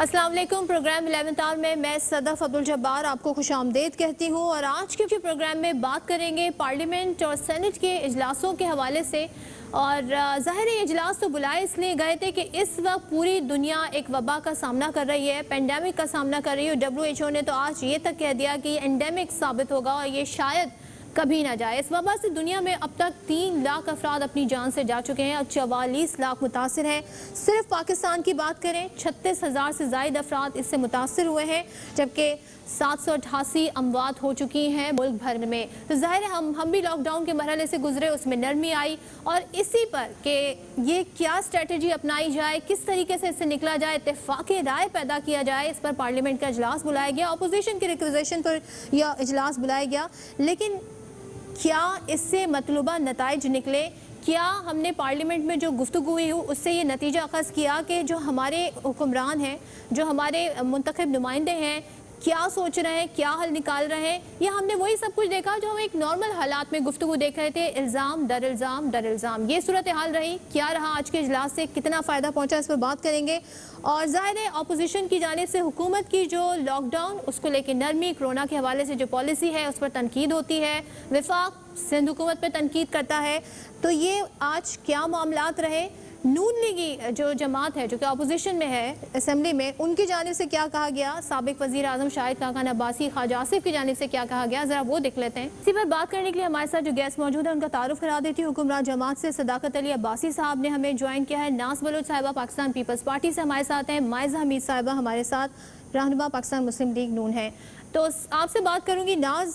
अस्सलाम वालेकुम। Programme 11th our में मैं सदफ अब्दुल जब्बार आपको खुश आमदेद कहती हूँ और आज के प्रोग्राम में बात करेंगे पार्लियामेंट और सेनेट के इजलासों के हवाले से। और ज़ाहिर है इजलास तो बुलाए इसलिए गए थे कि इस वक्त पूरी दुनिया एक वबा का सामना कर रही है, पेंडेमिक का सामना कर रही है। WHO ने तो आज ये तक कह दिया कि ये एंडेमिक साबित होगा और ये शायद कभी ना जाए। इस वबा से दुनिया में अब तक 3 लाख अफराद अपनी जान से जा चुके हैं और 44 लाख मुतासिर हैं। सिर्फ पाकिस्तान की बात करें 36,000 से ज़ायद अफराद इससे मुतासिर हुए हैं, जबकि 788 अमवात हो चुकी हैं मुल्क भर में। तो ज़ाहिर है हम भी लॉकडाउन के मरहले से गुजरे, उसमें नरमी आई और इसी पर कि ये क्या स्ट्रेटजी अपनाई जाए, किस तरीके से इससे निकला जाए, इत्तेफाक राय पैदा किया जाए, इस पर पार्लियामेंट का इजलास बुलाया गया, अपोजिशन की रिक्वेजेशन पर यह इजलास बुलाया गया। लेकिन क्या इससे मतलूबा नताइज निकले? क्या हमने पार्लियामेंट में जो गुफ्तगू हुई उससे ये नतीजा अखज़ किया कि जो हमारे हुक्मरान हैं, जो हमारे मुंतखब नुमाइंदे हैं, क्या सोच रहे हैं, क्या हल निकाल रहे हैं, या हमने वही सब कुछ देखा जो हम एक नॉर्मल हालात में गुफ्तगू देख रहे थे, इल्ज़ाम दर इल्ज़ाम दर इल्ज़ाम। ये सूरत हाल रही। क्या रहा आज के इजलास से, कितना फ़ायदा पहुंचा, इस पर बात करेंगे। और ज़ाहिर है अपोजिशन की जानिब से हुकूमत की जो लॉकडाउन उसको लेकर नरमी, कोरोना के हवाले से जो पॉलिसी है उस पर तनकीद होती है, वफाक सिंध हुकूमत पर तनकीद करता है। तो ये आज क्या मामलात रहे? नून लीगी जो जमात है जो कि अपोजिशन में है असम्बली में, उनकी जानिब से क्या कहा गया, साबिक वज़ीर आज़म शाहिद खाकान अब्बासी ख्वाजा आसिफ की जानिब से क्या कहा गया, ज़रा वो देख लेते हैं। इसी पर बात करने के लिए हमारे साथ जो गेस्ट मौजूद है उनका तारुफ करा देती हूँ। हुक्मरान जमात से सदाकत अली अब्बासी साहब ने हमें ज्वाइन किया है, नाज बलोच साहिबा पाकिस्तान पीपल्स पार्टी से हमारे साथ हैं, माइज़ा हमीद साहिबा हमारे साथ रहनुमा पाकिस्तान मुस्लिम लीग नून है। तो आपसे बात करूँगी नाज,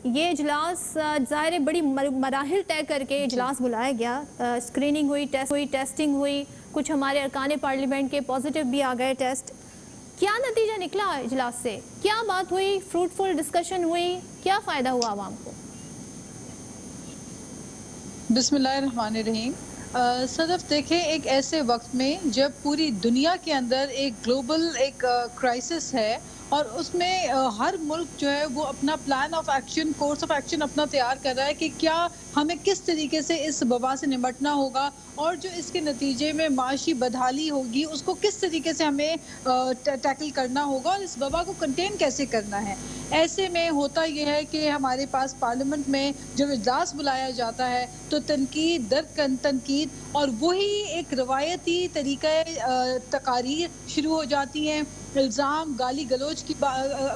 ये इजलास ज़ाहिर बड़ी मराहिल तय करके इजलास बुलाया गया, स्क्रीनिंग हुई, टेस्टिंग हुई, कुछ हमारे अरकान पार्लियामेंट के पॉजिटिव भी आ गए टेस्ट। क्या नतीजा निकला इजलास से? क्या बात हुई, फ्रूटफुल डिस्कशन हुई, क्या फ़ायदा हुआ आवाम को? बिस्मिल्लाहिर्रहमानिर्रहीम। सदफ देखें, एक ऐसे वक्त में जब पूरी दुनिया के अंदर एक ग्लोबल एक क्राइसिस है और उसमें हर मुल्क जो है वो अपना plan of action, course of action अपना तैयार कर रहा है कि क्या हमें किस तरीके से इस वबा से निपटना होगा और जो इसके नतीजे में माशी बदहाली होगी उसको किस तरीके से हमें टैकल करना होगा और इस वबा को कंटेन कैसे करना है। ऐसे में होता यह है कि हमारे पास पार्लियामेंट में जब इजलास बुलाया जाता है तो तनकीद दर तनकीद और वही एक रवायती तरीका तकारीर शुरू हो जाती हैं, इल्ज़ाम, गाली गलोच की,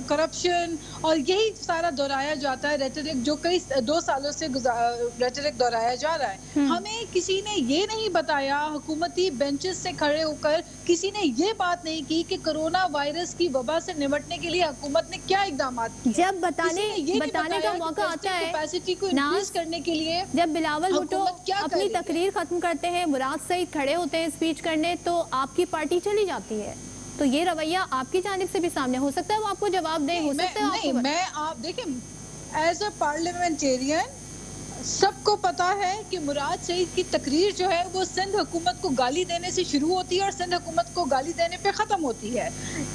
करप्शन, और यही सारा दोहराया जाता है रेटरिक जो कई 2 सालों से रेटरिक दोहराया जा रहा है। हमें किसी ने ये नहीं बताया, हुकूमती बेंचेस से खड़े होकर किसी ने ये बात नहीं की कि कोरोना वायरस की वबा से निपटने के लिए हुकूमत ने क्या इकदाम किए। जब बताने का मौका आता है कैपेसिटी को इंक्रीज करने के लिए, जब बिलावल भुट्टो अपनी तकरीर खत्म करते हैं, मुराद सईद खड़े होते हैं स्पीच करने, तो आपकी पार्टी चली जाती है। तो ये रवैया आपकी जानिब से भी सामने हो सकता है, वो आपको जवाब दे, हो सकता है नहीं, मैं आप देखें एज अ पार्लियामेंटेरियन सबको पता है कि मुराद सईद की तकरीर जो है वो सिंध हुकूमत को गाली देने से शुरू होती है और सिंध हुकूमत को गाली देने पे ख़त्म होती है।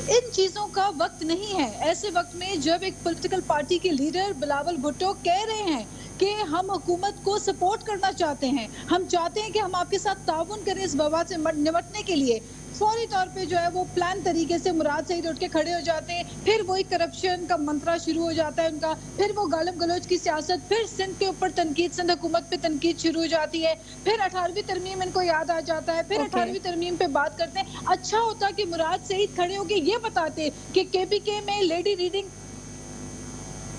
इन चीज़ों का वक्त नहीं है। ऐसे वक्त में जब एक पॉलिटिकल पार्टी के लीडर बिलावल भुट्टो कह रहे हैं कि हम हुकूमत को सपोर्ट करना चाहते हैं, हम चाहते हैं कि हम आपके साथ ताउन करें इस वबा से निपटने के लिए, फौरी तौर पे जो है वो प्लान तरीके से मुराद सईद उठ के खड़े हो जाते हैं। फिर वही करप्शन का मंत्रा शुरू हो जाता है उनका, फिर वो गालिब गलोच की सियासत, फिर सिंध के ऊपर तनकीद, सिंध हुकूमत पे तनकीद शुरू हो जाती है, फिर 18वीं तरमीम इनको याद आ जाता है, फिर 18वीं तरमीम पे बात करते हैं। अच्छा होता कि मुराद सईद खड़े होके ये बताते कि KPK में लेडी रीडिंग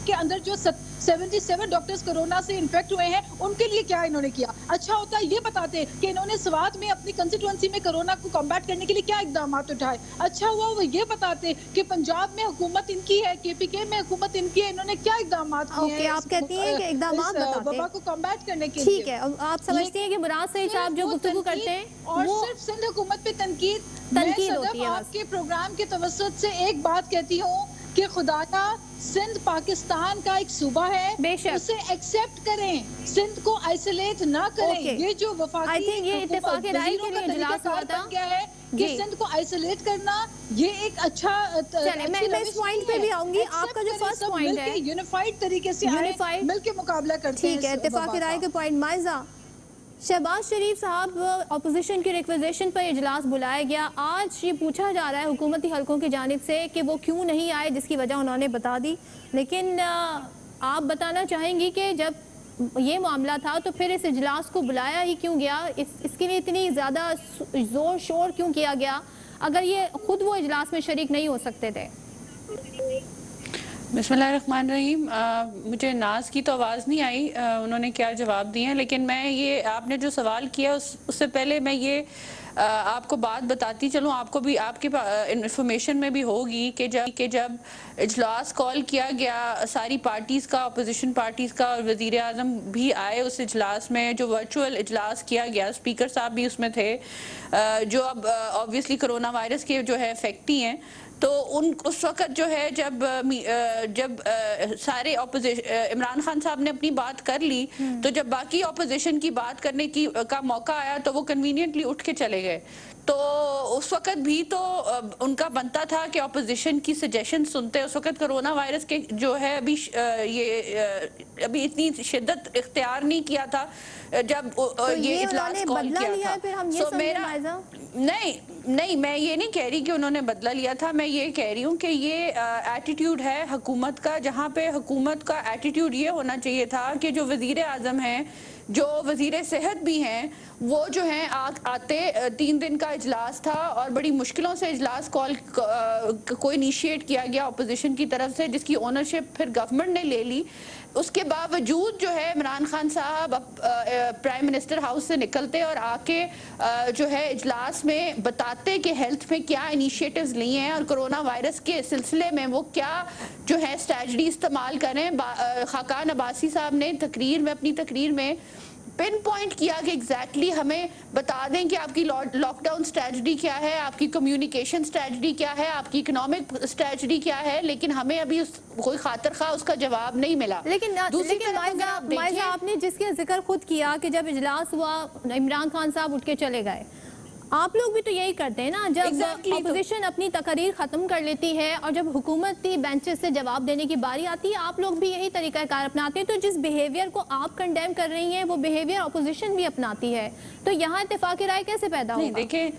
के अंदर जो 77 डॉक्टर्स कोरोना से इन्फेक्ट हुए हैं उनके लिए क्या इन्होंने किया। अच्छा होता ये बताते कि इन्होंने स्वात में अपनी कंस्टिट्यूएंसी में कोरोना को कॉम्बैट करने के लिए क्या इकदाम उठाए। अच्छा हुआ वो ये बताते कि पंजाब में हुकूमत इनकी है, KPK में हुकूमत इनकी है, इन्होंने क्या इकदाम किए हैं। आप कहती हैं कि इकदाम वबा को कॉम्बैट करने के लिए। ठीक है, आप समझती हैं कि मुराद सईद साहब जो गुफ्तगू करते हैं और सिर्फ सिंध हुकूमत पे तनकीद होती है। आपके प्रोग्राम के तवज्जुह से एक बात कहती हूँ कि खुदाया सिंध पाकिस्तान का एक सूबा है, उसे एक्सेप्ट करें, सिंध को आइसोलेट ना करें। ये जो वफाकी ये इत्तेफाक राय के लिए इजलास हुआ था क्या है कि सिंध को आइसोलेट करना, ये एक अच्छा मैं इस पॉइंट पे भी आऊंगी। आपका जो फर्स्ट पॉइंट है यूनिफाइड तरीके से मिलकर मुकाबला करते हैं। ठीक है, इत्तेफाक राय के पॉइंट। माइजा शहबाज शरीफ साहब, अपोजिशन की रिक्वेजेशन पर इजलास बुलाया गया। आज ये पूछा जा रहा है हुकूमती हलकों की जानिब से कि वो क्यों नहीं आए, जिसकी वजह उन्होंने बता दी। लेकिन आप बताना चाहेंगी कि जब ये मामला था तो फिर इस इजलास को बुलाया ही क्यों गया? इसके लिए इतनी ज़्यादा ज़ोर शोर क्यों किया गया, अगर ये खुद वो इजलास में शरीक नहीं हो सकते थे? बिस्मिल्लाहिर्रहमानिर्रहीम। मुझे नाज की तो आवाज़ नहीं आई, उन्होंने क्या जवाब दिए हैं, लेकिन मैं ये आपने जो सवाल किया उससे पहले मैं ये आपको बात बताती चलूँ, आपको भी आपके इंफॉर्मेशन में भी होगी कि जब इजलास कॉल किया गया सारी पार्टीज़ का, अपोजिशन पार्टीज़ का, और वज़ीर आज़म भी आए उस इजलास में, जो वर्चुअल इजलास किया गया, स्पीकर साहब भी उसमें थे, जो अब ऑब्वियसली कोरोना वायरस के जो है इफेक्टी हैं। तो उस वक़्त जो है जब सारे इमरान खान साहब ने अपनी बात कर ली, तो जब बाकी ऑपोजिशन की बात करने का मौका आया तो वो कन्वीनियंटली उठ के चले गए। तो उस वक़्त भी तो उनका बनता था कि ऑपोजिशन की सजेशन सुनते। उस वक़्त कोरोना वायरस के जो है अभी इतनी शिद्दत इख्तियार नहीं किया था जब तो ये इजलास कॉल किया था। फिर हम ये मेरा नहीं, मैं ये नहीं कह रही कि उन्होंने बदला लिया था, मैं ये कह रही हूँ कि ये एटीट्यूड है हुकूमत का, जहाँ पे हुकूमत का एटीट्यूड ये होना चाहिए था कि जो वज़ीर आज़म हैं, जो वज़ीर सेहत भी हैं, वो जो हैं आते 3 दिन का इजलास था और बड़ी मुश्किलों से इजलास कॉल को इनिशिएट किया गया अपोजिशन की तरफ से, जिसकी ओनरशिप फिर गवर्नमेंट ने ले ली। उसके बावजूद जो है इमरान खान साहब प्राइम मिनिस्टर हाउस से निकलते और आके जो है इजलास में बताते कि हेल्थ में क्या इनिशिएटिव्स लिए हैं और कोरोना वायरस के सिलसिले में वो क्या जो है स्ट्रैटेजी इस्तेमाल करें। खाकान अब्बासी साहब ने अपनी तकरीर में पिन पॉइंट किया कि एग्जैक्टली हमें बता दें कि आपकी लॉकडाउन स्ट्रैटेजी क्या है, आपकी कम्युनिकेशन स्ट्रैटेजी क्या है, आपकी इकोनॉमिक स्ट्रैटेजी क्या है, लेकिन हमें अभी कोई खातिर खा उसका जवाब नहीं मिला। लेकिन माइजा, आपने जिसके जिक्र खुद किया कि जब इजलास हुआ इमरान खान साहब उठ के चले गए, आप लोग भी तो यही करते हैं ना, जब अपोजिशन अपनी तकरीर खत्म कर लेती है और जब हुकूमती बेंचेस से जवाब देने की बारी आती है, आप लोग भी यही तरीका कार अपनाते हैं। तो जिस बिहेवियर को आप कंडेम कर रही हैं वो बिहेवियर अपोजिशन भी अपनाती है, तो यहाँ इत्तेफाक राय कैसे पैदा होगा? देखिए,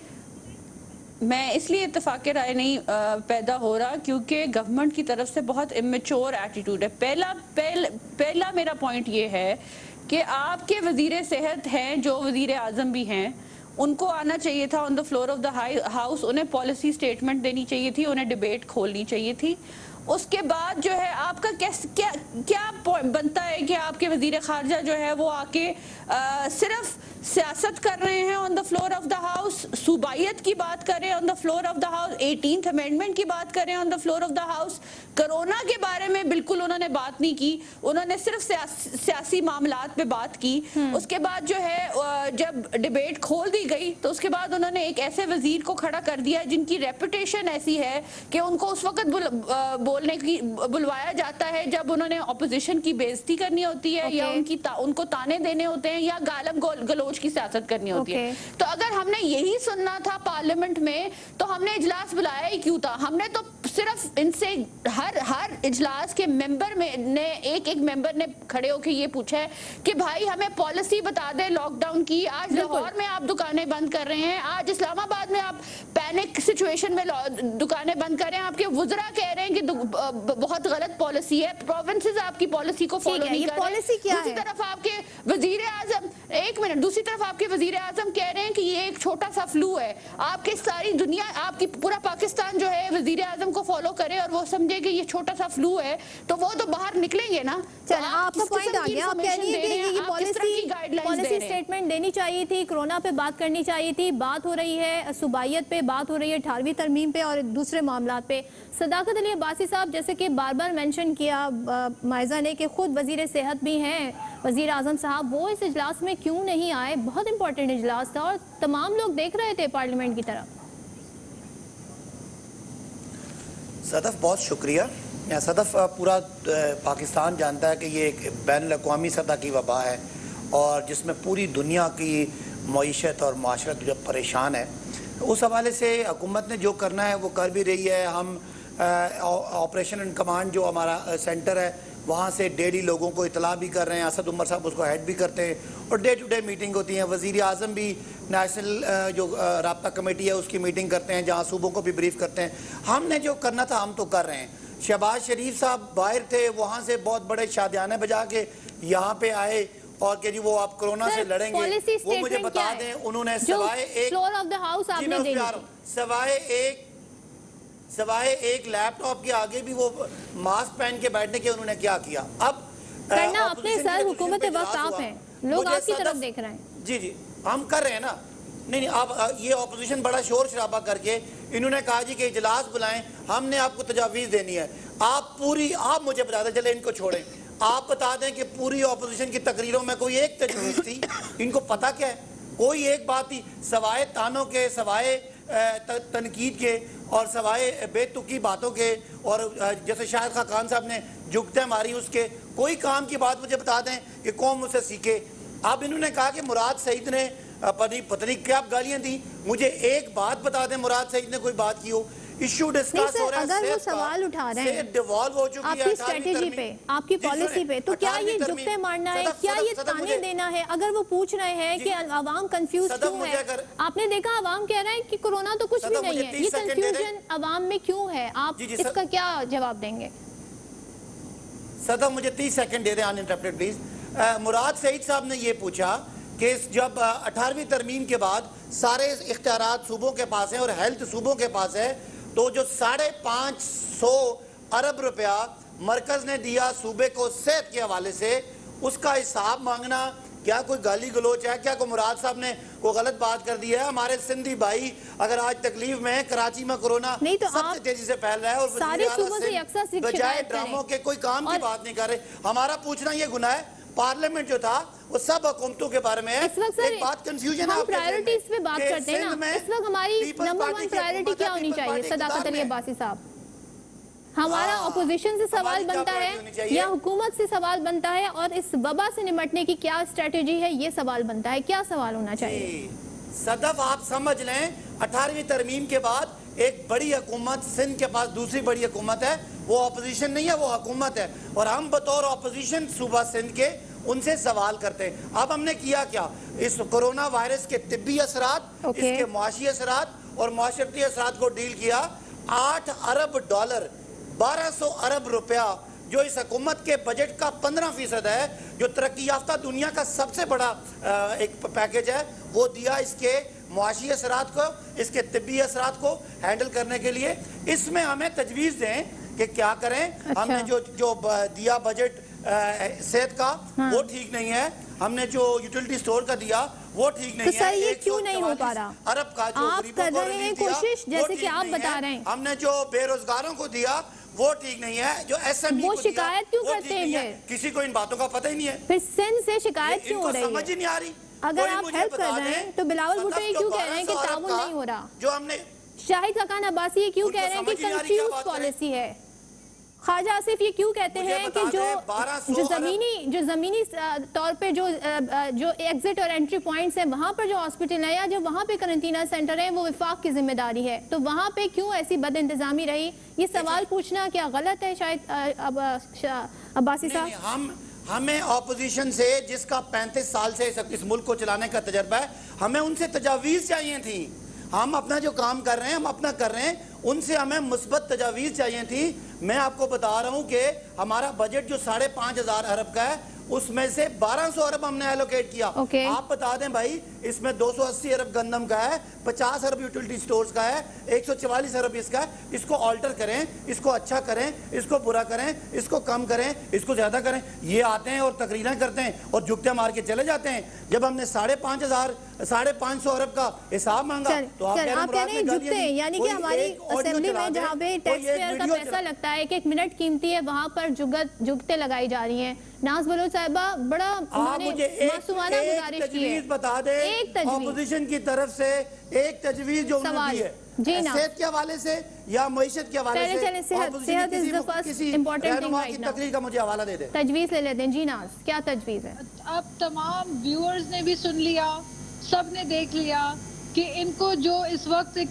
मैं इसलिए इत्तेफाक राय नहीं पैदा हो रहा क्योंकि गवर्नमेंट की तरफ से बहुत इमेच्योर एटीट्यूड है। पहला मेरा पॉइंट ये है कि आपके वजीर सेहत हैं, जो वजीर आज़म भी हैं, उनको आना चाहिए था on the floor of the house, उन्हें पॉलिसी स्टेटमेंट देनी चाहिए थी, उन्हें डिबेट खोलनी चाहिए थी। उसके बाद जो है आपका क्या बनता है कि आपके वजीर खारजा जो है वो आके सिर्फ सियासत कर रहे हैं on the floor of the house, सूबाइयत की बात करें on the floor of the house, 18th amendment की बात करें on the floor of the house. Corona के बारे में बिल्कुल उन्होंने बात नहीं की, उन्होंने सिर्फ सियासी मामलात पे बात की। उसके बाद जो है जब डिबेट खोल दी गई तो उसके बाद उन्होंने एक ऐसे वजीर को खड़ा कर दिया जिनकी रेपुटेशन ऐसी है कि उनको उस वक्त बुलवाया जाता है जब उन्होंने अपोजिशन की बेइज्जती करनी होती है या उनको ताने देने होते हैं या गालम गलोच की सियासत करनी होती है। तो अगर हमने यही सुनना था पार्लियामेंट में तो हमने इजलास बुलाया ही क्यों था? हमने तो सिर्फ इनसे हर इजलास के मेंबर ने एक मेंबर ने खड़े होकर ये पूछा है कि भाई हमें पॉलिसी बता दे लॉकडाउन की। आज लाहौर में आप दुकानें बंद कर रहे हैं, आज इस्लामाबाद में आप पैनिक सिचुएशन में दुकानें बंद कर रहे हैं, आपके वुज़रा कह रहे हैं कि बहुत गलत पॉलिसी है, प्रोविंसेस आपकी पॉलिसी को फॉलो नहीं कर रहे। दूसरी तरफ आपके वजीर आजम दूसरी तरफ आपके वजीर आजम कह रहे हैं कि ये एक छोटा सा फ्लू है। आपके सारी दुनिया, आपकी पूरा पाकिस्तान जो है वजीर आजम को फॉलो करे और वो समझे कि ये छोटा सा फ्लू है, तो वो तो बाहर निकलेंगे ना। चलो, आपका पॉइंट आ गया। आप कह रही हैं कि ये पॉलिसी स्टेटमेंट देनी चाहिए थी, कोरोना पे बात करनी चाहिए थी। बात हो रही है सूबाइयत पे, बात हो रही है 18वीं तरमीम पे और दूसरे मामलात पे। सदाकत अली अब्बासी साहब, जैसे कि बार बार मेंशन किया माइजा ने कि खुद वजीर सेहत भी हैं, वजीर आजम साहब, वो इस इजलास में क्यों नहीं आए? बहुत इंपॉर्टेंट इजलास था और तमाम लोग देख रहे थे पार्लियामेंट की तरफ। सदफ, बहुत शुक्रिया। सदफ, पूरा पाकिस्तान जानता है कि ये एक बैनुल-अक़वामी सतह की वबा है और जिसमें पूरी दुनिया की मईशत और माशरत जो परेशान है। उस हवाले से हुकूमत ने जो करना है वो कर भी रही है। हम ऑपरेशन एंड कमांड जो हमारा सेंटर है وہاں سے ڈیلی لوگوں کو اطلاع بھی کر رہے ہیں. اسد عمر صاحب اس کو ہیڈ بھی کرتے ہیں اور ڈے ٹو ڈے میٹنگ ہوتی ہیں. وزیر اعظم بھی نیشنل جو رابطہ کمیٹی ہے اس کی میٹنگ کرتے ہیں جہاں صوبوں کو بھی بریف کرتے ہیں. ہم نے جو کرنا تھا ہم تو کر رہے ہیں. شہباز شریف صاحب باہر تھے, وہاں سے بہت بڑے شادیانے بجا کے یہاں پہ آئے اور کہ جی وہ آپ کرونا سے لڑیں گے. وہ مجھے بتا دیں انہوں نے سوائے ایک لیپ ٹاپ کے آگے بھی وہ ماسک پہن کے بیٹھنے کے انہوں نے کیا کیا. اب کرنا اپنے سر حکومت وقت آپ ہیں, لوگ آپ کی طرف دیکھ رہے ہیں. جی ہم کر رہے ہیں نا. نہیں آپ یہ اپوزیشن بڑا شور شرابہ کر کے انہوں نے کہا جی کہ اجلاس بلائیں, ہم نے آپ کو تجاویز دینی ہے. آپ مجھے بتا دیں, چلے ان کو چھوڑیں, آپ بتا دیں کہ پوری اپوزیشن کی تقریروں میں کوئی ایک تجویز تھی, ان کو پتا کیا ہے, کوئی ایک بات تھی سوائے تانوں کے, سوائے تنقید کے اور سوائے بے تکی باتوں کے اور جیسے شاہد خاقان صاحب نے جھکتے ماری اس کے, کوئی کام کی بات مجھے بتا دیں کہ قوم اسے سیکھے. اب انہوں نے کہا کہ مراد سعید نے پتہ نہیں کیا گالیاں دی. مجھے ایک بات بتا دیں مراد سعید نے کوئی بات کی ہو, ایشو ڈسکس ہو رہا ہے, اگر وہ سوال اٹھا رہے ہیں آپ کی اسٹریٹجی پہ, آپ کی پالیسی پہ, تو کیا یہ جھکتے مارنا ہے, کیا یہ تانے دینا ہے؟ اگر وہ پوچھ رہے ہیں کہ عوام کنفیوز کیوں ہے, آپ نے دیکھا عوام کہہ رہے ہیں کہ کرونا تو کچھ بھی نہیں ہے, یہ کنفیوژن عوام میں کیوں ہے, آپ اس کا کیا جواب دیں گے؟ صدر مجھے 30 سیکنڈ دے دیں ان انٹرپٹڈ پلیز. مراد سعید صاحب نے یہ پوچھا کہ جب 18ویں ترمیم کے بعد سارے اختیارات صوبوں کے پاس ہیں اور ہیلتھ صوبوں کے پاس ہے, تو جو 550 ارب روپیہ مرکز نے دیا صوبے کو صحت کے حوالے سے, اس کا حساب مانگنا کیا کوئی گالی گلوچ ہے؟ کیا کوئی مراد صاحب نے کوئی غلط بات کر دی ہے؟ ہمارے سندھی بھائی اگر آج تکلیف میں ہیں, کراچی میں کورونا سب سے تیزی سے پھیل رہا ہے اور وزیر اعظم بجائے ڈراموں کے کوئی کام کی بات نہیں کر رہے. ہمارا پوچھنا یہ گناہ ہے. پارلیمنٹ جو تھا وہ سب حکومتوں کے بارے میں ہے. ایک بات کنفیوژن ہے, ہم پرائیورٹیز پہ بات کرتے ہیں نا, اس وقت ہماری نمبر 1 پرائیورٹی کیا ہونی چاہیے صداقت علی عباسی صاحب؟ ہمارا اپوزیشن سے سوال بنتا ہے یا حکومت سے سوال بنتا ہے, اور اس وبا سے نمٹنے کی کیا اسٹریٹجی ہے یہ سوال بنتا ہے, کیا سوال ہونا چاہیے؟ صدف آپ سمجھ لیں 18ویں ترمیم کے بعد ایک بڑی حکومت سندھ کے پاس دوسری بڑی حکومت ہے, وہ اپوزیشن نہیں ہے, وہ حکومت ہے, اور ہم بطور اپوزیشن صوبہ سندھ کے ان سے سوال کرتے ہیں. اب ہم نے کیا کیا, اس کرونا وائرس کے طبی اثرات, اس کے معاشی اثرات اور معاشرتی اثرات کو ڈیل کیا. 8 ارب ڈالر 1200 ارب روپیہ جو اس حکومت کے بجٹ کا 15% ہے, جو ترقی یافتہ دنیا کا سب سے بڑا ایک پیکیج ہے, وہ دیا اس کے معاشی اثرات کو, اس کے طبی اثرات کو ہینڈل کرنے کے لیے. اس میں ہمیں تجویز دیں کہ کیا کریں. ہم نے جو دیا بجٹ صحت کا وہ ٹھیک نہیں ہے, ہم نے جو یوٹیلٹی سٹور کا دیا وہ ٹھیک نہیں ہے. تو سر یہ کیوں نہیں ہو پا رہا؟ ارب کا جو آپ کر رہے ہیں کوشش, جیسے کہ آپ بتا رہے ہیں. ہم نے جو بے روزگاروں کو دیا وہ ٹھیک نہیں ہے, جو ایس ایم ای وہ شکایت کیوں کرتے ہیں؟ کسی کو ان باتوں کا پتہ ہی نہیں ہے. پھر سندھ سے شکایت کیوں ہو رہی ہے؟ سمجھ ہی نہیں آ رہی. اگر آپ ہیلپ کر رہے ہیں تو بلاول بھٹو یہ کیوں کہہ رہے ہیں کہ تعاون نہیں ہو رہا؟ جو ہم نے شاہد خاقان عباسی یہ کیوں کہہ رہے ہیں کہ کنفیوز پالیسی ہے؟ خواجہ آصف یہ کیوں کہتے ہیں کہ جو زمینی طور پہ جو ایگزٹ اور انٹری پوائنٹس ہیں وہاں پر جو ہاسپٹل ہے یا جو وہاں پہ کرنٹینہ سینٹر ہے وہ وفاق کی ذمہ داری ہے, تو وہاں پہ کیوں ایسی بد انتظامی رہی؟ یہ سوال پوچھنا کیا غلط ہے شاید عباسی صاحب؟ ہمیں اپوزیشن سے جس کا 35 سال سے اس ملک کو چلانے کا تجربہ ہے, ہمیں ان سے تجاویز چاہیے تھیں. ہم اپنا جو کام کر رہے ہیں ہم اپنا کر رہے ہیں, ان سے ہمیں مثبت تجاویز چاہیے تھی. میں آپ کو بتا رہا ہوں کہ ہمارا بجٹ جو 5,500 ارب کا ہے اس میں سے 1200 ارب ہم نے ایلوکیٹ کیا. آپ بتا دیں بھائی, اس میں 280 ارب گندم کا ہے, 50 ارب یوٹیلٹی سٹورز کا ہے, 144 ارب اس کا ہے. اس کو آلٹر کریں, اس کو اچھا کریں, اس کو برا کریں, اس کو کم کریں, اس کو زیادہ کریں. یہ آتے ہیں اور تقریریں کرتے ہیں اور جھکتے مار کے چلے جاتے ہیں. جب ہم نے 550 ارب کا حساب مانگا تو آپ کہہ رہے ہیں جھکتے ہیں, یعنی کہ ہماری اسمبلی میں جہاں پہ ٹیکس پیئر کا پیسہ لگتا ہے کہ 1 منٹ قیمتی ہے, وہاں پر جھکتے لگائی جا رہی ہیں. ناز بلوچ صاحبہ بڑا معصومانہ گزارش کی ہے. بتا دیں اپوزیشن کی طرف سے ایک تجویز جو انہوں نے دی ہے صحت کے حوالے سے یا معیشت کے حوالے سے, کسی رہنما کی تقریر کا مجھے حوالہ دے دیں. تجویز لے لیتے ہیں. جی ناز, کیا تجویز ہے؟ اب تمام ویورز نے بھی سن لیا, سب نے دیکھ لیا کہ ان کو جو اس وقت ایک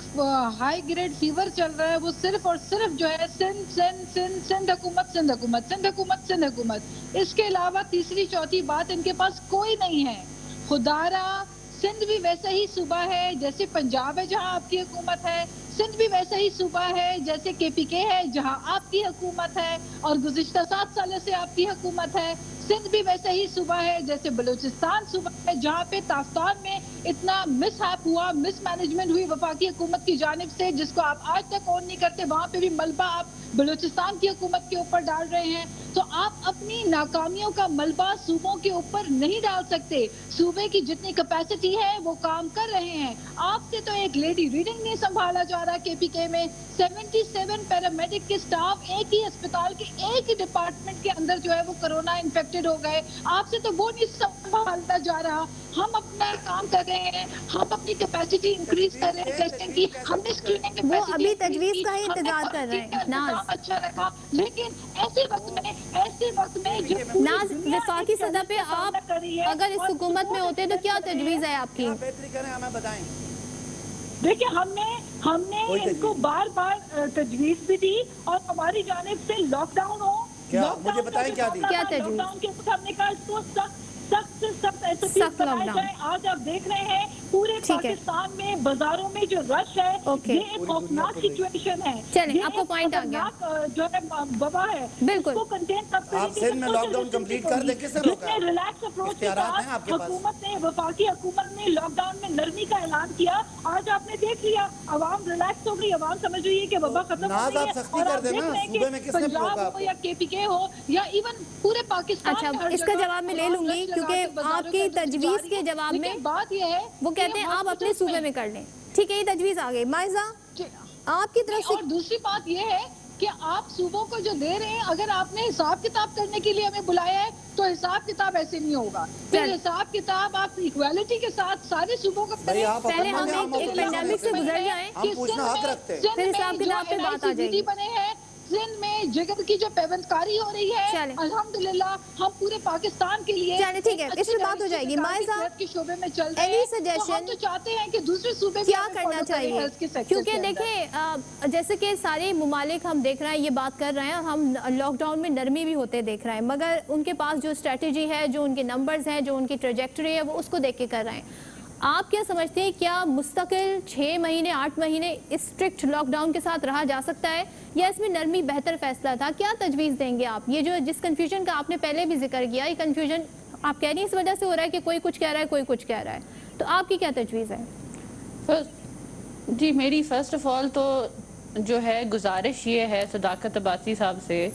ہائی گریڈ فیور چل رہا ہے وہ صرف اور صرف جو ہے سندھ حکومت. اس کے علاوہ تیسری چوتھی بات ان کے پاس کوئی نہیں ہے. خدارا سندھ بھی ویسا ہی صوبہ ہے جیسے پنجاب ہے جہاں آپ کی حکومت ہے, سندھ بھی ویسا ہی صوبہ ہے جیسے KPK ہے جہاں آپ کی حکومت ہے اور گزشتہ 7 سالوں سے آپ کی حکومت ہے. سندھ بھی ویسا ہی صوبہ ہے جیسے بلوچستان صوبہ ہے جہاں پہ تافتان میں اتنا مس ہیپ ہوا, مس مینجمنٹ ہوئی وفاقی حکومت کی جانب سے جس کو آپ آج تک اون نہیں کرتے. وہاں پہ بھی ملبہ آپ بلوچستان کی حکومت کے اوپر ڈال رہے ہیں. تو آپ اپنی ناکامیوں کا ملبہ صوبوں کے اوپر نہیں ڈال سکتے. صوبے کی جتنی کیپیسٹی ہے وہ کام کر رہے ہیں. آپ سے تو ایک لیڈی ریڈنگ نہیں سنبھالا جا رہا KPK میں. 77 پیرامیڈک کے سٹاف ایک ہی اسپتال کے ایک ہی ڈپارٹمنٹ کے اندر جو ہے وہ کرونا انفیکٹڈ ہو گئے. آپ سے تو وہ نہیں سنبھالتا جا رہا. ہم اپنا کام کر رہے ہیں, ہم اپنی کیپیسٹی انکریز کر رہے ہیں ٹیسٹنگ کی, ہم نے اسکریننگ وہ ابھی تجویز کا ہی انتظار کر رہے ہیں. ناز اچھا رکھا, لیکن ایسے وقت میں جو ناز وفاقی سطح پہ آپ اگر اس حکومت میں ہوتے تو کیا تجویز ہے آپ کی؟ بہتری کریں ہمیں بتائیں. دیکھیں ہم نے ان کو بار بار تجویز بھی دی اور ہماری جانب سے لاک ڈاؤن ہو. مجھے بتائیں کیا دی؟ کیا تجویز؟ لاک ڈاؤن کے اوپر ہم نے کہا اس کو سخت سے سخت سخت لاک بنائے ڈاؤن. جائیں. آج آپ دیکھ رہے ہیں پورے ٹھیک ہے. پاکستان میں بازاروں میں جو رش ہے اوکے. یہ ایک خوفناک سچویشن ہے. چلیں یہ آپ کو پوائنٹ آ گیا. جو ہے وبا ہے بالکل. اس کو کنٹین کب آپ سندھ میں لاک ڈاؤن کمپلیٹ کر دیں, کس نے روکا؟ ریلیکس اپروچ کے اختیارات ہیں ساتھ آپ کے پاس. حکومت نے وفاقی حکومت نے لاک ڈاؤن میں نرمی کا اعلان کیا. آج آپ نے دیکھ لیا عوام ریلیکس ہو گئی, عوام سمجھ رہی ہے کہ وبا ختم ہو ناز گئی آپ ہے. سختی اور کر آپ دیں دیکھ نا, رہے ہیں صوبے میں کہ کس نے روکا پنجاب آپ ہو یا KPK ہو یا ایون پورے پاکستان اچھا, میں ہر اس کا جگہ جواب میں لے عوام لوں گی رش لگا کیونکہ کے بازاروں آپ کی کے اندر تجویز جا کے رہی ہے. جواب میں لیکن بات یہ ہے وہ کہتے ہیں آپ اپنے صوبے میں کر لیں. ٹھیک ہے, یہ تجویز آ گئی. مائزہ آپ کی طرف سے اور دوسری بات یہ ہے کہ آپ صوبوں کو جو دے رہے ہیں, اگر آپ نے حساب کتاب کرنے کے لیے ہمیں بلایا ہے تو حساب کتاب ایسے نہیں ہوگا. پھر حساب کتاب آپ ایکویلٹی کے ساتھ سارے صوبوں کو کریں. پہلے ہم ایک پینڈیمک سے گزر جائیں, ہم پوچھنا حق رکھتے ہیں. پھر حساب کتاب پہ بات آ جائے گی. بنے ہیں سندھ میں جگر کی جو پیوندکاری ہو رہی ہے, چلیں. الحمدللہ ہم پورے پاکستان کے لیے چلیں ٹھیک ہے, اس پہ بات ہو جائے گی. مائزہ کے شعبے میں چل رہے اینی ہیں تو سجیشن ہم تو چاہتے ہیں کہ دوسرے صوبے بھی کیا ہمیں کرنا follow کریں چاہیے؟ health کے sector کیونکہ کے اندر. دیکھیں جیسے کہ سارے ممالک ہم دیکھ رہے ہیں یہ بات کر رہے ہیں اور ہم لاک ڈاؤن میں نرمی بھی ہوتے دیکھ رہے ہیں, مگر ان کے پاس جو اسٹریٹجی ہے, جو ان کے نمبرز ہیں, جو ان کی ٹریجیکٹری ہے, وہ اس کو دیکھ کے کر رہے ہیں. آپ کیا سمجھتے ہیں کیا مستقل 6 مہینے 8 مہینے اس اسٹرکٹ لاک ڈاؤن کے ساتھ رہا جا سکتا ہے یا اس میں نرمی بہتر فیصلہ تھا؟ کیا تجویز دیں گے آپ؟ یہ جو جس کنفیوژن کا آپ نے پہلے بھی ذکر کیا, یہ کنفیوژن آپ کہہ رہی ہیں اس وجہ سے ہو رہا ہے کہ کوئی کچھ کہہ رہا ہے, کوئی کچھ کہہ رہا ہے, تو آپ کی کیا تجویز ہے؟ جی میری فرسٹ آف آل تو جو ہے گزارش یہ ہے صداقت عباسی صاحب سے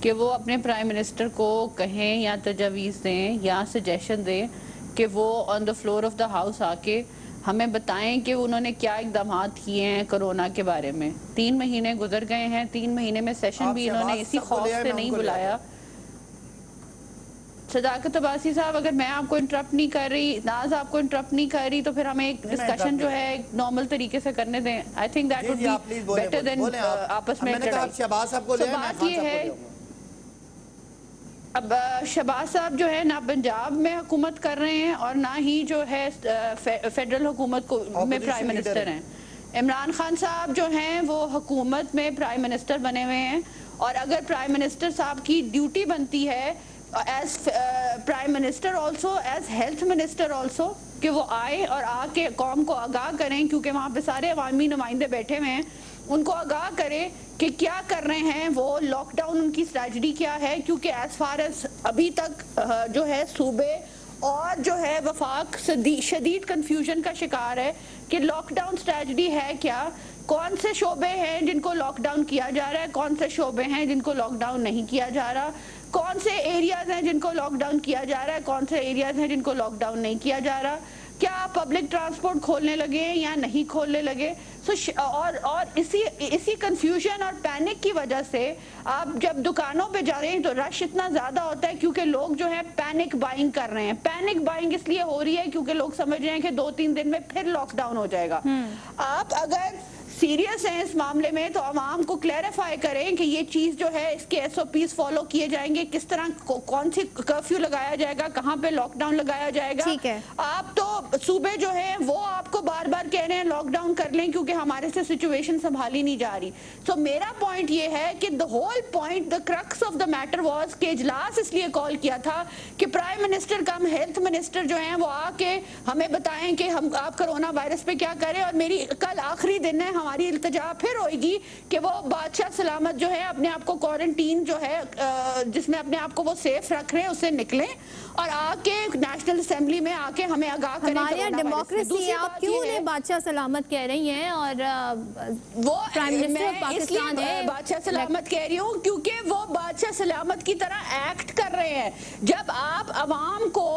کہ وہ اپنے پرائم منسٹر کو کہیں یا تجاویز دیں یا سجیشن دیں کہ وہ on the floor of the house آ کے ہمیں بتائیں کہ انہوں نے کیا اقدامات کیے ہیں کرونا کے بارے میں. 3 مہینے گزر گئے ہیں, 3 مہینے میں سیشن بھی انہوں نے اسی خوف سے نہیں بلایا. صداقت عباسی صاحب اگر میں آپ کو انٹرپٹ نہیں کر رہی, ناز آپ کو انٹرپٹ نہیں کر رہی, تو پھر ہمیں ایک ڈسکشن جو ہے نارمل طریقے سے کرنے دیں. I think that would be better than آپس میں بات یہ ہے. اب شہباز صاحب جو ہے نہ پنجاب میں حکومت کر رہے ہیں اور نہ ہی جو ہے فیڈرل حکومت میں پرائم منسٹر ہیں. عمران خان صاحب جو ہیں وہ حکومت میں پرائم منسٹر بنے ہوئے ہیں, اور اگر پرائم منسٹر صاحب کی ڈیوٹی بنتی ہے as prime minister also, as health minister also, کہ وہ آئے اور آ کے قوم کو آگاہ کریں, کیونکہ وہاں پہ سارے عوامی نمائندے بیٹھے ہوئے ہیں, ان کو آگاہ کریں کہ کیا کر رہے ہیں وہ, لاک ڈاؤن ان کی اسٹریٹجی کیا ہے. کیونکہ ایز فار ایز ابھی تک جو ہے صوبے اور جو ہے وفاق شدید کنفیوژن کا شکار ہے کہ لاک ڈاؤن اسٹریٹجی ہے کیا, کون سے شعبے ہیں جن کو لاک ڈاؤن کیا جا رہا ہے, کون سے شعبے ہیں جن کو لاک ڈاؤن نہیں کیا جا رہا, کون سے ایریاز ہیں جن کو لاک ڈاؤن کیا جا رہا ہے, کون سے ایریاز ہیں جن کو لاک ڈاؤن نہیں کیا جا رہا, کیا پبلک ٹرانسپورٹ کھولنے لگے یا نہیں کھولنے لگے. اور اسی کنفیوژن اور پینک کی وجہ سے آپ جب دکانوں پہ جا رہے ہیں تو رش اتنا زیادہ ہوتا ہے کیونکہ لوگ جو ہے پینک بائنگ کر رہے ہیں. پینک بائنگ اس لیے ہو رہی ہے کیونکہ لوگ سمجھ رہے ہیں کہ 2-3 دن میں پھر لاک ڈاؤن ہو جائے گا. آپ اگر सीरियस हैं इस मामले में तो आवाम को क्लैरिफाई करें कि ये चीज़ जो है इसके SOPs फॉलो किए जाएंगे, किस तरह कौन सी कर्फ्यू लगाया जाएगा, कहाँ पे लॉकडाउन लगाया जाएगा। ठीक है। आप तो सूबे जो है वो आपको बार बार कह रहे हैं लॉकडाउन कर लें क्योंकि हमारे से सिचुएशन संभाली नहीं जा रही। सो मेरा पॉइंट ये है कि the whole point, the crux of the matter was कि इजलास इसलिए कॉल किया था कि prime minister cum health minister जो हैं वो आके हमें बताएं कि हम आप कोरोना वायरस पे क्या करें। और मेरी कल आखिरी दिन है, हमारी इल्तिजा फिर होगी कि वो बादशाह सलामत जो है अपने आप को क्वारंटीन जो है जिसमें अपने आप को वो सेफ रख रहे हैं उससे निकलें और आके नेशनल असेंबली में आके हमें आगाह करें। हमारे यहाँ डेमोक्रेसी, आप क्यों उन्हें बादशाह सलामत कह रही हैं और वो प्राइम मिनिस्टर ऑफ पाकिस्तान है? बादशाह सलामत कह रही हूँ क्योंकि वो बादशाह सलामत की तरह एक्ट कर रहे हैं। जब आप अवाम को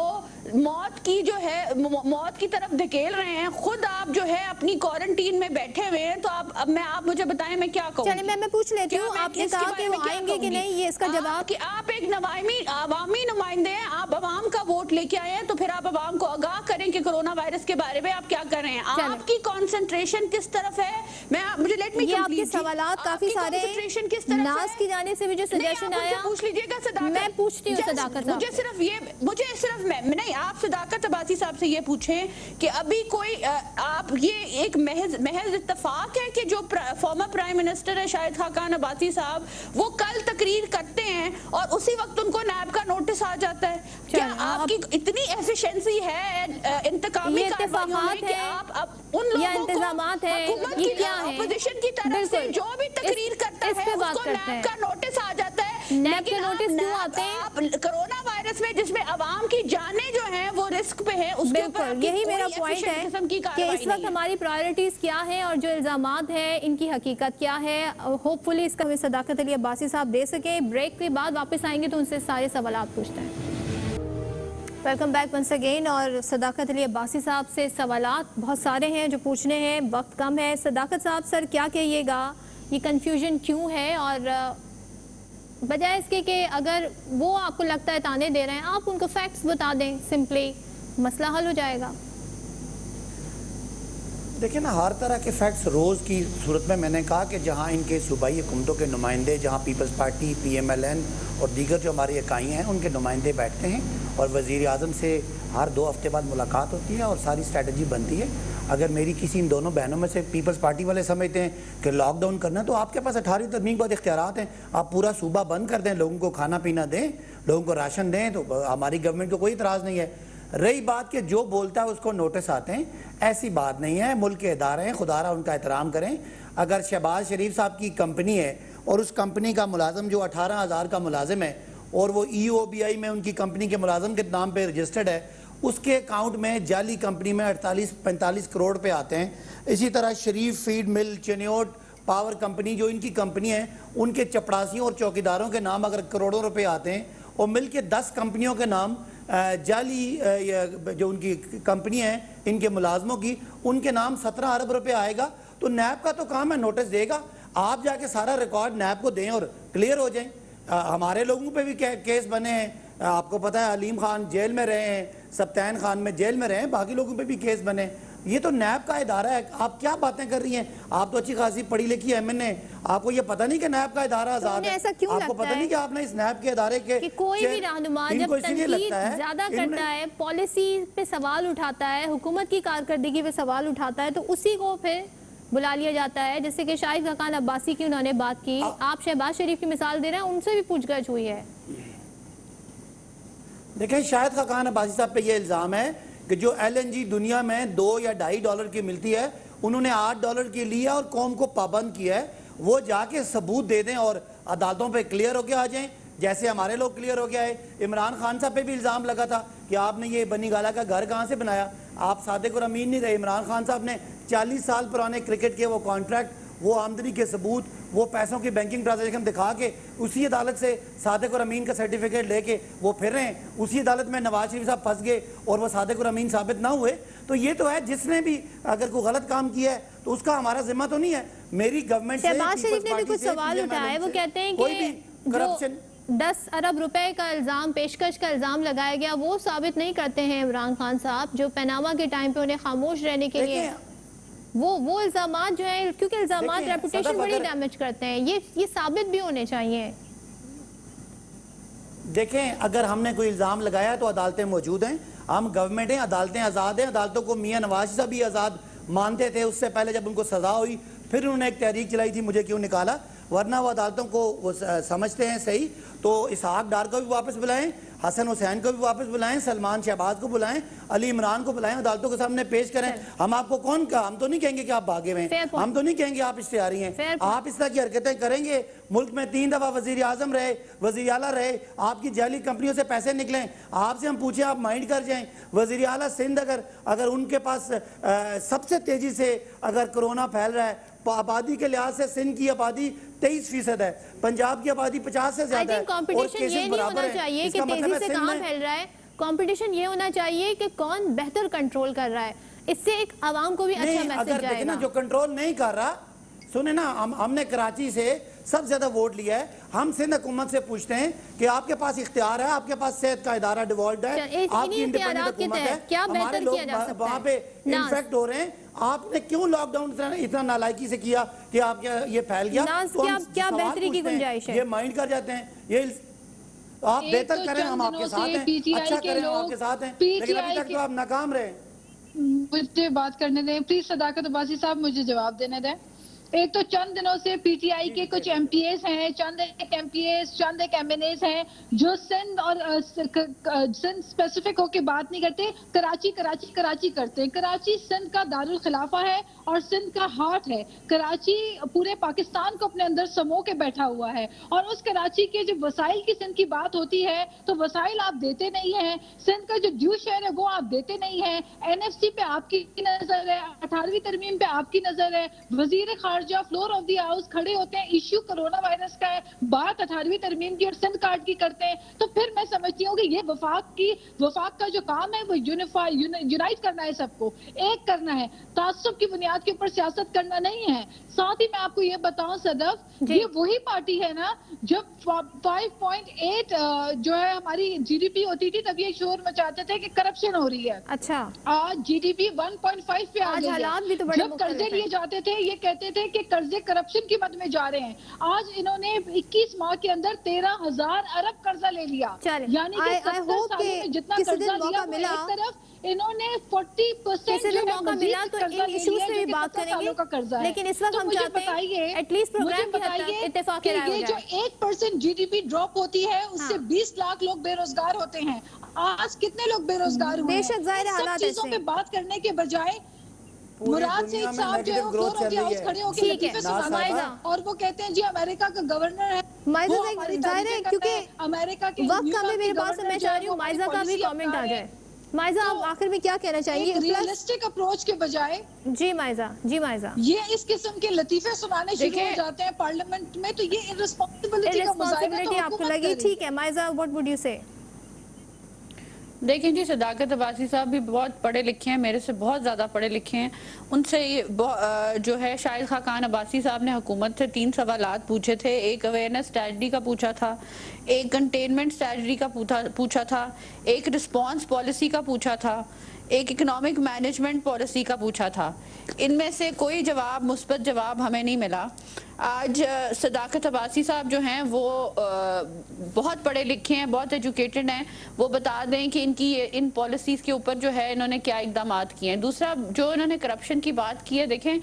मौत की जो है मौत की तरफ धकेल रहे हैं, खुद आप जो है अपनी क्वारंटीन में बैठे हुए हैं, तो आप मुझे बताएं मैं क्या कहूँ। चलिए मैं पूछ लेती हूँ, आपने कहा कि वो आएंगे कि नहीं, ये इसका जवाब कि आप एक अवामी नुमाइंदे हैं, आप अवाम का वोट लेके आए हैं, तो फिर आप अवाम को आगाह करें कि कोरोना वायरस के बारे में आप क्या कर रहे हैं, आपकी कॉन्सेंट्रेशन किस तरफ है। मुझे लेट मी ये आपके सवालात काफी सारे नाज की जाने से भी जो सजेशन आया पूछ लीजिएगा सदाकत। मैं पूछती हूँ सदाकत, मुझे सिर्फ नहीं, आप सदाकत अब्बासी साहब से ये पूछें कि अभी कोई आप ये एक महज इत्तेफाक है कि जो फॉर्मर प्राइम मिनिस्टर है शाहिद खाकान अब्बासी साहब वो कल तकरीर करते हैं और उसी वक्त उनको नैब का नोटिस आ जाता है। क्या आपकी इतनी एफिशिएंसी है इंतकामी कार्रवाइयों में कि आप उन लोगों को ये क्या है अपोजिशन की तरफ से जो भी तकरीर करता है उसको नैब का नोटिस आ जाता है। नैब के नोटिस क्यों आते हैं? आप कोरोना वायरस में जिसमें अवाम की जानें जो हैं वो रिस्क पे है, उसके ऊपर यही मेरा पॉइंट है कि इस वक्त हमारी प्रायोरिटीज क्या है और जो इल्जामात हैं इनकी हकीकत क्या है। होपफुली इसका हमें सदाकत अली अब्बासी साहब दे सके। ब्रेक के बाद वापस आएंगे तो उनसे सारे सवालात पूछते हैं। Welcome back once again. और सदाकत अली अब्बासी साहब से सवालात बहुत सारे हैं जो पूछने हैं, वक्त कम है। सदाकत साहब सर क्या कहिएगा, ये कन्फ्यूजन क्यों है और बजाय इसके कि अगर वो आपको लगता है ताने दे रहे हैं आप उनको फैक्ट्स बता दें, सिंपली मसला हल हो जाएगा। देखिए ना, हर तरह के फैक्ट्स रोज़ की सूरत में मैंने कहा कि जहाँ इनके सूबाई हुकूमतों के नुमाइंदे, जहाँ पीपल्स पार्टी, PMLN और दीगर जो हमारी इकाई हैं उनके नुमाइंदे बैठते हैं और वज़ीर आज़म से हर 2 हफ्ते बाद मुलाकात होती है और सारी स्ट्रैटेजी बनती है। अगर मेरी किसी इन दोनों बहनों में से पीपल्स पार्टी वाले समझते हैं कि लॉकडाउन करना, तो आपके पास 18वीं तरमीम के बाद इख्तियारात हैं। आप पूरा सूबा बंद कर दें, लोगों को खाना पीना दें, लोगों को राशन दें, तो हमारी गवर्नमेंट को कोई इतराज़ नहीं है। रही बात कि जो बोलता है उसको नोटिस आते हैं, ऐसी बात नहीं है। मुल्क के इदारे हैं, खुदारा उनका एहतराम करें। अगर शहबाज शरीफ साहब की कंपनी है और उस कंपनी का मुलाजिम जो 18,000 का मुलाजिम है और वो EOBI में उनकी कंपनी के मुलाजिम के नाम पे रजिस्टर्ड है, उसके अकाउंट में जाली कंपनी में 48-45 करोड़ पे आते हैं। इसी तरह Sharif feed mill, Chiniot power company जो इनकी कंपनी है, उनके चपड़ासियों और चौकीदारों के नाम अगर करोड़ों रुपए आते हैं और मिल के 10 कंपनियों के नाम जाली जो उनकी कंपनी है इनके मुलाजमों की, उनके नाम 17 अरब रुपए आएगा, तो नैब का तो काम है नोटिस देगा। आप जाके सारा रिकॉर्ड नैब को दें और क्लियर हो जाएं। हमारे लोगों पे भी केस बने हैं, आपको पता है अलीम खान जेल में रहे हैं, सप्तान खान में जेल में रहे हैं, बाकी लोगों पे भी केस बने। ये तो नैब का इदारा है, आप क्या बातें कर रही हैं? आप तो अच्छी खासी पढ़ी लिखी MNA, आपको ये पता नहीं कि नैब का इदारा आजाद है? आपको पता नहीं कि आपने इस नैब के इदारे के कि कोई भी रहनुमा जब तनकीद ज्यादा करता है, पॉलिसी पे सवाल उठाता है, हुकूमत की कारकर्दगी पे सवाल उठाता है, तो उसी को फिर बुला लिया जाता है। जैसे कि शाहिद खाकान अब्बासी की उन्होंने बात की, आप शहबाज शरीफ की मिसाल दे रहे हैं, उनसे भी पूछगछ हुई है। देखें, शाहिद खाकान अब्बासी साहब पे ये इल्ज़ाम है कि जो LNG दुनिया में $2 या $2.5 की मिलती है, उन्होंने $8 की लिया और कौम को पाबंद किया है। वो जाके सबूत दे दें और अदालतों पे क्लियर होके आ जाएं, जैसे हमारे लोग क्लियर हो गया है। इमरान खान साहब पे भी इल्ज़ाम लगा था कि आपने ये बनी गाला का घर कहाँ से बनाया, आप सादिक और अमीन नहीं रहे। इमरान खान साहब ने 40 साल पुराने क्रिकेट के वो कॉन्ट्रैक्ट, वो आमदनी के सबूत, वो पैसों की बैंकिंग ट्रांजेक्शन दिखा के उसी अदालत से सादिक और अमीन का सर्टिफिकेट लेके वो फिर रहे हैं। उसी अदालत में नवाज शरीफ साहब फंस गए और वो सादिक और अमीन साबित ना हुए। तो ये तो है, जिसने भी अगर कोई गलत काम किया है तो उसका हमारा जिम्मा तो नहीं है। मेरी गवर्नमेंट से शहबाज शरीफ ने भी कुछ सवाल उठाए, वो कहते हैं कि करप्शन 10 अरब रुपए का इल्ज़ाम, पेशकश का इल्ज़ाम लगाया गया, वो साबित नहीं करते हैं इमरान खान साहब, जो पनामा के टाइम पे उन्हें खामोश रहने के लिए। وہ الزامات جو ہیں، کیونکہ الزامات ریپوٹیشن بڑی ڈیمیج کرتے ہیں، یہ ثابت بھی ہونے چاہیے. دیکھیں اگر ہم نے کوئی الزام لگایا تو عدالتیں موجود ہیں، ہم گورنمنٹ ہیں، عدالتیں آزاد ہیں. عدالتوں کو میاں نواز شریف بھی آزاد مانتے تھے. اس سے پہلے جب ان کو سزا ہوئی پھر انہوں نے ایک تحریک چلائی تھی مجھے کیوں نکالا، ورنہ وہ عدالتوں کو وہ سمجھتے ہیں صحیح. تو اسحاق ڈار کو بھی واپس بلائیں، حسن حسین کو بھی واپس بلائیں، سلمان شہباز کو بلائیں، علی عمران کو بلائیں، عدالتوں کے سامنے پیش کریں. ہم آپ کو کون کہا، ہم تو نہیں کہیں گے کہ آپ بھاگے ہوئے ہیں، ہم تو نہیں کہیں گے آپ اشتہاری ہیں. آپ اس طرح کی حرکتیں کریں گے، ملک میں 3 دفعہ وزیر اعظم رہے، وزیر اعلیٰ رہے، آپ کی جعلی کمپنیوں سے پیسے نکلیں. آپ سے ہم پوچھیں آپ مائنڈ کر جائیں. وزیر اعلیٰ سندھ اگر ان کے پاس سب سے تیزی سے اگر کرونا پھیل رہا ہے، آبادی کے لحاظ سے سندھ کی آبادی 23% ہے، پنجاب کی آبادی 50 سے زیادہ ہے، اور کیسز یہ نہیں برابر ہونا چاہیے ہیں. کہ تیزی سے کہاں پھیل رہا ہے، کمپٹیشن یہ ہونا چاہیے کہ کون بہتر کنٹرول کر رہا ہے. اس سے ایک عوام کو بھی اچھا میسج اگر جائے دیکھیں نا گا. جو کنٹرول نہیں کر رہا، سنیں نا، ہم نے کراچی سے سب سے زیادہ ووٹ لیا ہے. ہم سندھ حکومت سے پوچھتے ہیں کہ آپ کے پاس اختیار ہے، آپ کے پاس صحت کا ادارہ ڈیوالوڈ ہے، آپ کی انڈیپینڈنٹ حکومت ہے، ہمارے لوگ وہاں پہ انفیکٹ ہو رہے ہیں. آپ نے کیوں لاک ڈاؤن اتنا نالائکی سے کیا کہ آپ یہ پھیل گیا؟ کیا بہتری کی گنجائش ہے؟ یہ مائنڈ کر جاتے ہیں. یہ آپ بہتر کریں، ہم آپ کے ساتھ ہیں، اچھا کریں، ہم آپ کے ساتھ ہیں، لیکن ابھی تک تو آپ ناکام رہے. مجھے بات کرنے دیں پلیز. صداقت عباسی صاحب مجھے جواب دینے دیں. ایک تو چند دنوں سے پی ٹی آئی کے کچھ ایم پی ایز ہیں، چند ایک ایم پی ایز، چند ایک ایم این ایز ہیں جو سندھ اور سندھ اسپیسیفک ہو کے بات نہیں کرتے، کراچی کراچی کراچی کرتے ہیں. کراچی سندھ کا دارالخلافہ ہے اور سندھ کا ہارٹ ہے. کراچی پورے پاکستان کو اپنے اندر سمو کے بیٹھا ہوا ہے، اور اس کراچی کے جو وسائل کی سندھ کی بات ہوتی ہے تو وسائل آپ دیتے نہیں ہیں. سندھ کا جو ڈیو شیئر ہے وہ آپ دیتے نہیں ہیں. این ایف سی پہ آپ کی نظر ہے، 18ویں ترمیم پہ آپ کی نظر ہے. وزیر خارجہ فلور آف دی ہاؤس کھڑے ہوتے ہیں، ایشو کرونا وائرس کا ہے، بات 18ویں ترمیم کی اور سندھ کارڈ کی کرتے ہیں. تو پھر میں سمجھتی ہوں کہ یہ وفاق کا جو کام ہے وہ یونائٹ کرنا ہے، سب کو ایک کرنا ہے، تعصب کی بنیاد کے اوپر سیاست کرنا نہیں ہے. ساتھ ہی میں آپ کو یہ بتاؤں صدف، یہ وہی پارٹی ہے نا جب 5.8 جو ہے ہماری جی ڈی پی ہوتی تھی تب یہ شور مچاتے تھے کہ کرپشن ہو رہی ہے. اچھا، آج جی ڈی پی 1.5 پہ آ گئی ہے. جب قرضے لیے جاتے تھے یہ کہتے تھے کہ قرضے کرپشن کی مد میں جا رہے ہیں. آج انہوں نے 21 ماہ کے اندر 13,000 ارب قرضہ لے لیا، یعنی کہ 70 سالوں میں جتنا قرضہ لیا وہ ایک طرف انہوں نے 40% جو ہے مزید قرضہ لے لیا جو کہ 70 سالوں کا قرضہ ہے. لیکن اس وقت ہم چاہتے ہیں ایٹ لیسٹ پروگرام کی حد تک اتفاق کہ رائے ہو یہ جو جائے. 1% جی ڈی پی ڈراپ ہوتی ہے اس سے 20 لاکھ لوگ بے روزگار ہوتے ہیں. آج کتنے لوگ بے روزگار ہوئے ہیں؟ بے شک ظاہر سب حالات چیزوں پہ بات کرنے کے بجائے مراد سعید صاحب جو ہے وہ فلور آف دی ہاؤس کھڑے ہو کے لطیفے سناتے ہیں اور وہ کہتے ہیں جی امریکہ کا گورنر ہے، مائزہ ظاہر ہے کیونکہ امریکہ کے وقت کا بھی میرے پاس میں چاہ رہی ہوں مائزہ کا بھی کامنٹ آ جائے. مائزہ آپ آخر میں کیا کہنا چاہیں گے؟ ایک ریئلسٹک اپروچ کے بجائے جی مائزہ، جی مائزہ، یہ اس قسم کے لطیفے سنانے شروع ہو جاتے ہیں پارلیمنٹ میں تو یہ ارسپانسبلٹی کا مظاہرہ تو آپ کو لگی. ٹھیک ہے Maiza, what would you say؟ دیکھیں جی، صداقت عباسی صاحب بھی بہت پڑھے لکھے ہیں، میرے سے بہت زیادہ پڑھے لکھے ہیں. ان سے جو ہے شاہد خاقان عباسی صاحب نے حکومت سے 3 سوالات پوچھے تھے. ایک اویئرنس اسٹریٹجی کا پوچھا تھا، ایک کنٹینمنٹ اسٹریٹجی کا پوچھا تھا، ایک رسپانس پالیسی کا پوچھا تھا، ایک اکنامک مینجمنٹ پالیسی کا پوچھا تھا. ان میں سے کوئی جواب، مثبت جواب ہمیں نہیں ملا. آج صداقت عباسی صاحب جو ہیں وہ بہت پڑھے لکھے ہیں، بہت ایجوکیٹڈ ہیں، وہ بتا دیں کہ ان پالیسیز کے اوپر جو ہے انہوں نے کیا اقدامات کیے ہیں. دوسرا جو انہوں نے کرپشن کی بات کی ہے، دیکھیں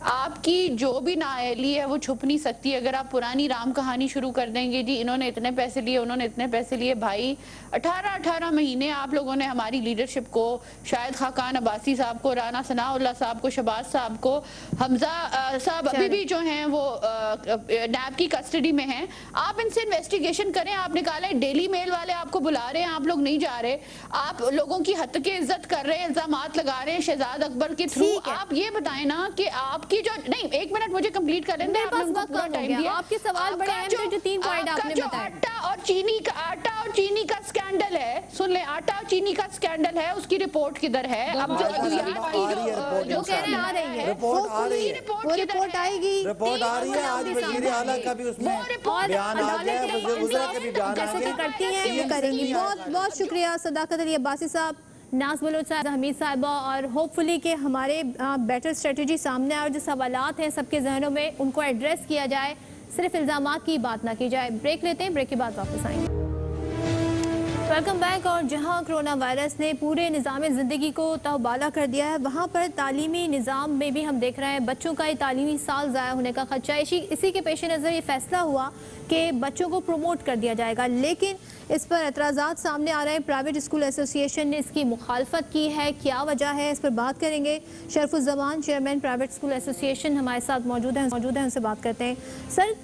آپ کی جو بھی نااہلی ہے وہ چھپ نہیں سکتی. اگر آپ پرانی رام کہانی شروع کر دیں گے جی انہوں نے اتنے پیسے لیے، انہوں نے اتنے پیسے لیے، بھائی 18 مہینے آپ لوگوں نے ہماری لیڈرشپ کو، شاہد خاقان عباسی صاحب کو، رانا ثناء اللہ صاحب کو، شہباز صاحب کو، حمزہ صاحب ابھی بھی جو ہیں وہ نیب کی کسٹڈی میں ہیں. آپ ان سے انویسٹیگیشن کریں. آپ نکالیں، ڈیلی میل والے آپ کو بلا رہے ہیں، آپ لوگ نہیں جا رہے، آپ لوگوں کی حد کے عزت کر رہے ہیں، الزامات لگا رہے ہیں شہزاد اکبر کے تھرو. آپ یہ بتائیں نا کہ آپ کی جو نہیں، ایک منٹ مجھے کمپلیٹ کر دیں. میرے پاس وقت کم ہو گیا. آپ کے سوال بڑے اہم تھے جو 3 پوائنٹ آپ نے بتائے. آٹا اور چینی کا سکینڈل ہے، سن لیں، آٹا اور چینی کا سکینڈل ہے، اس کی رپورٹ کدھر ہے؟ اب جو ادویات کی جو کہہ رہے ہیں آ رہی ہے، وہ رپورٹ آئے گی، رپورٹ آ رہی ہے. آج وزیر اعلیٰ کا بھی اس میں بیان آ گیا ہے، وزیر وزراء کا بھی بیان آ گیا. کرتی ہیں وہ کریں گی. بہت بہت شکریہ صداقت علی عباسی صاحب. नाज बलोच साहब, हमीद साहिबा, और होपफुली कि हमारे बेटर स्ट्रेटजी सामने आए और जो सवालात हैं सबके जहनों में उनको एड्रेस किया जाए, सिर्फ इल्ज़ामात की बात ना की जाए। ब्रेक लेते हैं, ब्रेक के बाद वापस आएंगे। Welcome back. और जहां कोरोना वायरस ने पूरे निज़ाम ज़िंदगी को तहबाला कर दिया है, वहां पर तालीमी निज़ाम में भी हम देख रहे हैं बच्चों का ये तालीमी साल ज़ाया होने का खदशा। इसी के पेश नज़र ये फैसला हुआ कि बच्चों को प्रमोट कर दिया जाएगा, लेकिन इस पर एतराज़ात सामने आ रहे हैं। प्राइवेट स्कूल एसोसिएशन ने इसकी मुखालफत की है, क्या वजह है, इस पर बात करेंगे। शरफुज़्ज़मान, चेयरमैन प्राइवेट स्कूल एसोसिएशन, हमारे साथ मौजूद हैं, उनसे बात करते हैं। सर,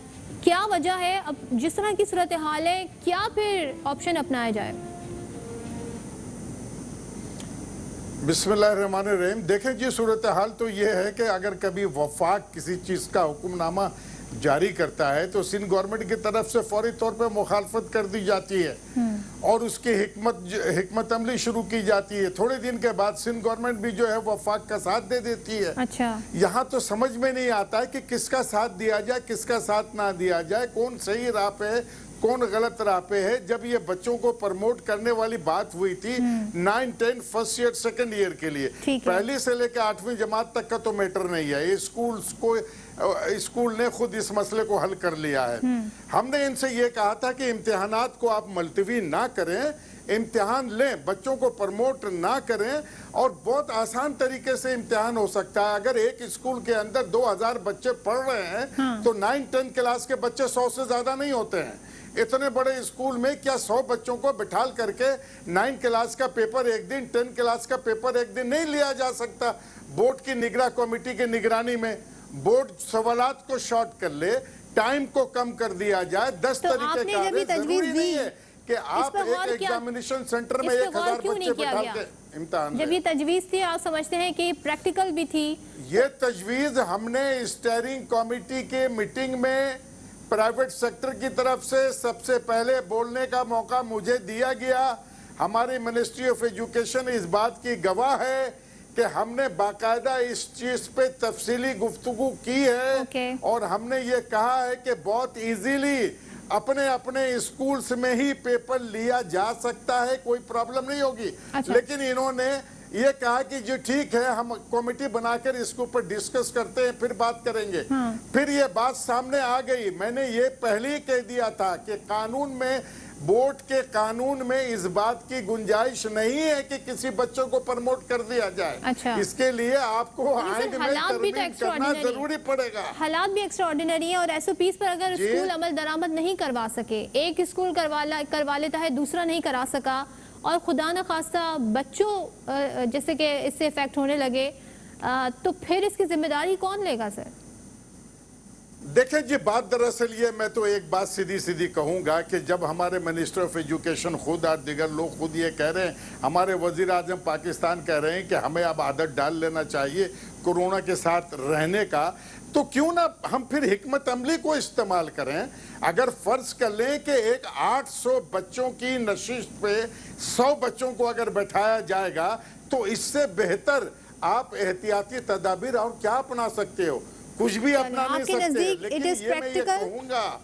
क्या वजह है, अब जिस तरह की सूरत हाल है, क्या फिर ऑप्शन अपनाया जाए? बिस्मिल्लाहिर्रहमानिर्रहीम। देखें जी, सूरत हाल तो ये है कि अगर कभी वफाक किसी चीज़ का हुक्मनामा जारी करता है तो सिंध गवर्नमेंट की तरफ से फौरी तौर पे मुखालफत कर दी जाती है और उसकी हिकमत अमली शुरू की जाती है। थोड़े दिन के बाद सिंध गवर्नमेंट भी जो है वफाक का साथ दे देती है। अच्छा, यहाँ तो समझ में नहीं आता है कि किसका साथ दिया जाए, किसका साथ ना दिया जाए, कौन सही राह पे है, कौन गलत राह पे है। जब ये बच्चों को प्रमोट करने वाली बात हुई थी 9, 10 फर्स्ट ईयर सेकंड ईयर के लिए, पहली से लेकर 8वीं जमात तक का तो मैटर नहीं है, ये स्कूल ने खुद इस मसले को हल कर लिया है। हमने इनसे ये कहा था कि इम्तिहानात को आप मुलतवी ना करें, इम्तिहान लें, बच्चों को प्रमोट ना करें, और बहुत आसान तरीके से इम्तिहान हो सकता है। अगर एक स्कूल के अंदर 2000 बच्चे पढ़ रहे हैं तो 9, 10 क्लास के बच्चे 100 से ज्यादा नहीं होते हैं। इतने बड़े स्कूल में क्या 100 बच्चों को बिठाल करके 9 क्लास का पेपर एक दिन, 10 क्लास का पेपर एक दिन नहीं लिया जा सकता। बोर्ड की निगरान कमेटी की निगरानी में बोर्ड सवालात को शॉर्ट कर ले, टाइम को कम कर दिया जाए। 10 तरीके का जरूरी नहीं है कि आप एक एग्जामिनेशन सेंटर में 1000 बच्चे बिठा के इम्तिहान। जब ये तजवीज थी, आप समझते हैं कि प्रैक्टिकल भी थी? ये तजवीज हमने स्टीयरिंग कमेटी के मीटिंग में प्राइवेट सेक्टर की तरफ से सबसे पहले बोलने का मौका मुझे दिया गया। हमारी मिनिस्ट्री ऑफ एजुकेशन इस बात की गवाह है कि हमने बाकायदा इस चीज पे तफसीली गुफ्तगू की है और हमने ये कहा है कि बहुत इजीली अपने अपने स्कूल्स में ही पेपर लिया जा सकता है, कोई प्रॉब्लम नहीं होगी। लेकिन इन्होंने ये कहा कि जी ठीक है, हम कमेटी बनाकर इसके ऊपर डिस्कस करते हैं, फिर बात करेंगे। फिर ये बात सामने आ गई। मैंने ये पहले ही कह दिया था कि कानून में, बोर्ड के कानून में इस बात की गुंजाइश नहीं है कि किसी बच्चों को प्रमोट कर दिया जाए। इसके लिए आपको आइन में तरमीम करना जरूरी पड़ेगा। हालात भी एक्स्ट्राऑर्डिनरी है और एसओपीज पर अगर स्कूल अमल दरामद नहीं करवा सके, एक स्कूल करवा लेता है, दूसरा नहीं करा सका, और खुदा न खास्ता बच्चों जैसे कि इससे इफेक्ट होने लगे, तो फिर इसकी जिम्मेदारी कौन लेगा सर? देखें जी, बात दरअसल ये, मैं तो एक बात सीधी सीधी कहूंगा कि जब हमारे मिनिस्टर ऑफ एजुकेशन खुद और दिगर लोग खुद ये कह रहे हैं, हमारे वजीर आजम पाकिस्तान कह रहे हैं कि हमें अब आदत डाल लेना चाहिए कोरोना के साथ रहने का, तो क्यों ना हम फिर हिकमत अमली को इस्तेमाल करें। अगर फर्ज कर लें कि एक 800 बच्चों की नशिस्त पे 100 बच्चों को अगर बैठाया जाएगा, तो इससे बेहतर आप एहतियाती तदाबीर और क्या अपना सकते हो? कुछ भी अपना नहीं सकते। लेकिन ये मैं ये कहूंगा,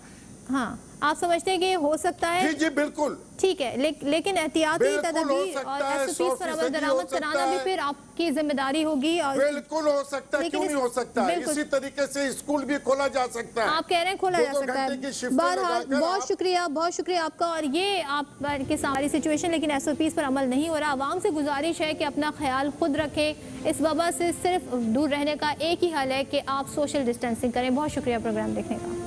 हाँ, आप समझते हैं कि हो सकता है? जी जी बिल्कुल ठीक है, लेकिन एहतियाती तदबीर और एसओपीज पर अमल दरामद कराना भी फिर आपकी जिम्मेदारी होगी। और बिल्कुल हो सकता है, क्यों नहीं हो सकता? इसी तरीके से स्कूल भी खोला जा सकता है। आप कह रहे हैं खोला जा सकता है। बहरहाल बहुत शुक्रिया आपका। और ये आपकी सारी सिचुएशन, लेकिन एसओपीज पर अमल नहीं हो रहा। आवाम से गुजारिश है कि अपना ख्याल खुद रखें। इस वबा से सिर्फ दूर रहने का एक ही हल है कि आप सोशल डिस्टेंसिंग करें। बहुत शुक्रिया प्रोग्राम देखने का।